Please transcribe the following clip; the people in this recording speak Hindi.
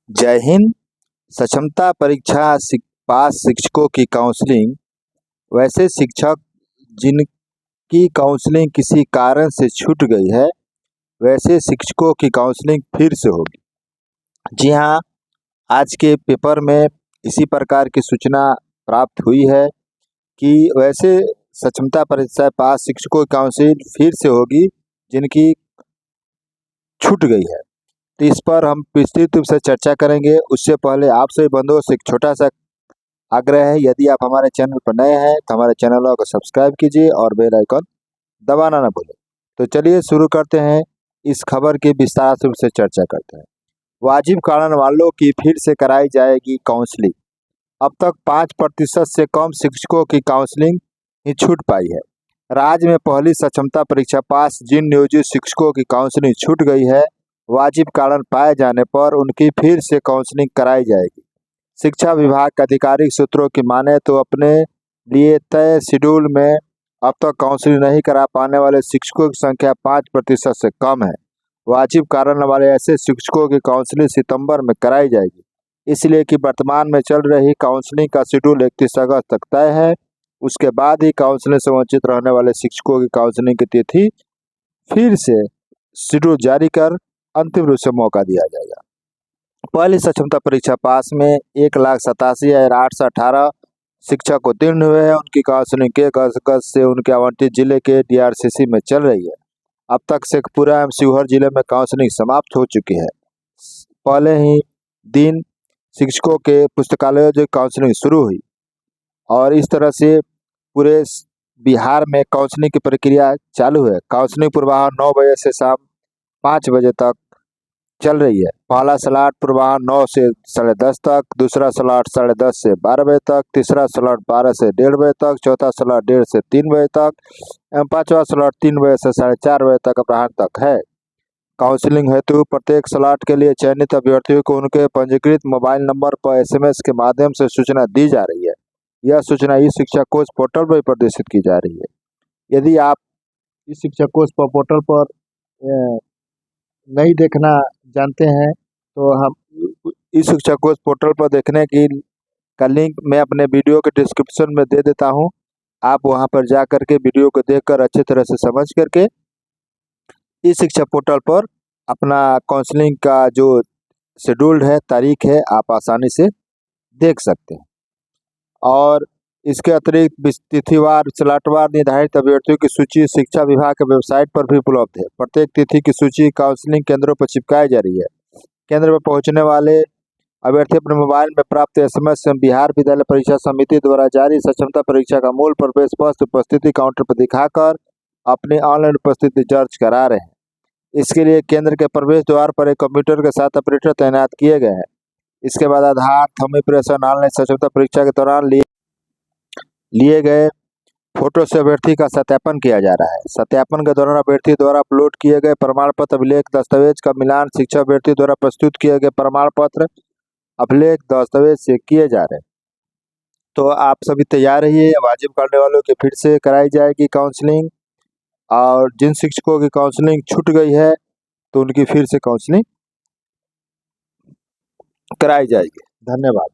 जय हिंद। सक्षमता परीक्षा पास शिक्षकों की काउंसलिंग। वैसे शिक्षक जिनकी काउंसलिंग किसी कारण से छूट गई है, वैसे शिक्षकों की काउंसलिंग फिर से होगी। जी हाँ, आज के पेपर में इसी प्रकार की सूचना प्राप्त हुई है कि वैसे सक्षमता परीक्षा पास शिक्षकों की काउंसलिंग फिर से होगी जिनकी छूट गई है। तो इस पर हम विस्तृत रूप से चर्चा करेंगे। उससे पहले आप सभी बंधुओं से एक छोटा सा आग्रह है, यदि आप हमारे चैनल पर नए हैं तो हमारे चैनल को सब्सक्राइब कीजिए और बेल आइकन दबाना ना भूलें। तो चलिए शुरू करते हैं, इस खबर की विस्तार रूप से चर्चा करते हैं। वाजिब कारण वालों की फिर से कराई जाएगी काउंसलिंग। अब तक 5% से कम शिक्षकों की काउंसलिंग ही छूट पाई है। राज्य में पहली सक्षमता परीक्षा पास जिन नियोजित शिक्षकों की काउंसलिंग छूट गई है, वाजिब कारण पाए जाने पर उनकी फिर से काउंसलिंग कराई जाएगी। शिक्षा विभाग के आधिकारिक सूत्रों की माने तो अपने लिए तय शेड्यूल में अब तक काउंसलिंग नहीं करा पाने वाले शिक्षकों की संख्या 5% से कम है। वाजिब कारण वाले ऐसे शिक्षकों की काउंसलिंग सितंबर में कराई जाएगी, इसलिए कि वर्तमान में चल रही काउंसलिंग का शेड्यूल 31 अगस्त तक तय है। उसके बाद ही काउंसलिंग से वंचित रहने वाले शिक्षकों की काउंसलिंग की तिथि फिर से शेड्यूल जारी कर अंतिम रूप से मौका दिया जाएगा। पहली सक्षमता परीक्षा पास में 1,87,818 शिक्षक उत्तीर्ण हुए हैं। उनकी काउंसलिंग के अगस्त से उनके आवंटित जिले के DRCC में चल रही है। अब तक शेखपुरा एवं शिवहर जिले में काउंसलिंग समाप्त हो चुकी है। पहले ही दिन शिक्षकों के पुस्तकालयों की काउंसलिंग शुरू हुई और इस तरह से पूरे बिहार में काउंसलिंग की प्रक्रिया चालू है। काउंसलिंग पूर्वाह्न 9 बजे से शाम 5 बजे तक चल रही है। पहला स्लॉट पूर्वाह्न 9 से 10:30 तक, दूसरा स्लॉट 10:30 से 12 बजे तक, तीसरा स्लॉट 12 से 1:30 बजे तक, चौथा स्लॉट 1:30 से 3 बजे तक एवं पांचवा स्लॉट 3 बजे से 4:30 बजे तक अपराह्न तक है। काउंसलिंग हेतु प्रत्येक स्लॉट के लिए चयनित अभ्यर्थियों को उनके पंजीकृत मोबाइल नंबर पर SMS के माध्यम से सूचना दी जा रही है। यह सूचना ई शिक्षा कोश पोर्टल पर प्रदर्शित की जा रही है। यदि आप इस शिक्षा कोश पोर्टल पर नहीं देखना जानते हैं तो हम इस शिक्षा कोश पोर्टल पर देखने की का लिंक मैं अपने वीडियो के डिस्क्रिप्शन में दे देता हूं। आप वहां पर जा करके वीडियो को देखकर अच्छी तरह से समझ करके इस शिक्षा पोर्टल पर अपना काउंसलिंग का जो शेड्यूल्ड है, तारीख है, आप आसानी से देख सकते हैं। और इसके अतिरिक्त तिथिवार स्लॉटवार निर्धारित अभ्यर्थियों की सूची शिक्षा विभाग के वेबसाइट पर भी उपलब्ध है। प्रत्येक तिथि की सूची काउंसलिंग केंद्रों पर चिपकाई जा रही है। केंद्र पर पहुंचने वाले अभ्यर्थी अपने मोबाइल में प्राप्त SMS से बिहार विद्यालय परीक्षा समिति द्वारा जारी सक्षमता परीक्षा का मूल प्रवेश पत्र उपस्थिति काउंटर पर दिखाकर अपनी ऑनलाइन उपस्थिति दर्ज करा रहे हैं। इसके लिए केंद्र के प्रवेश द्वार पर एक कंप्यूटर के साथ ऑपरेटर तैनात किए गए हैं। इसके बाद आधार, थंब इम्प्रेशन ऑनलाइन सक्षमता परीक्षा के दौरान लिए गए फोटो से अभ्यर्थी का सत्यापन किया जा रहा है। सत्यापन के दौरान अभ्यर्थी द्वारा अपलोड किए गए प्रमाण पत्र अभिलेख दस्तावेज का मिलान शिक्षक अभ्यर्थी द्वारा प्रस्तुत किए गए प्रमाण पत्र अभिलेख दस्तावेज से किए जा रहे हैं। तो आप सभी तैयार रहिए। वाजिब करने वालों की फिर से कराई जाएगी काउंसलिंग और जिन शिक्षकों की काउंसलिंग छूट गई है तो उनकी फिर से काउंसलिंग कराई जाएगी। धन्यवाद।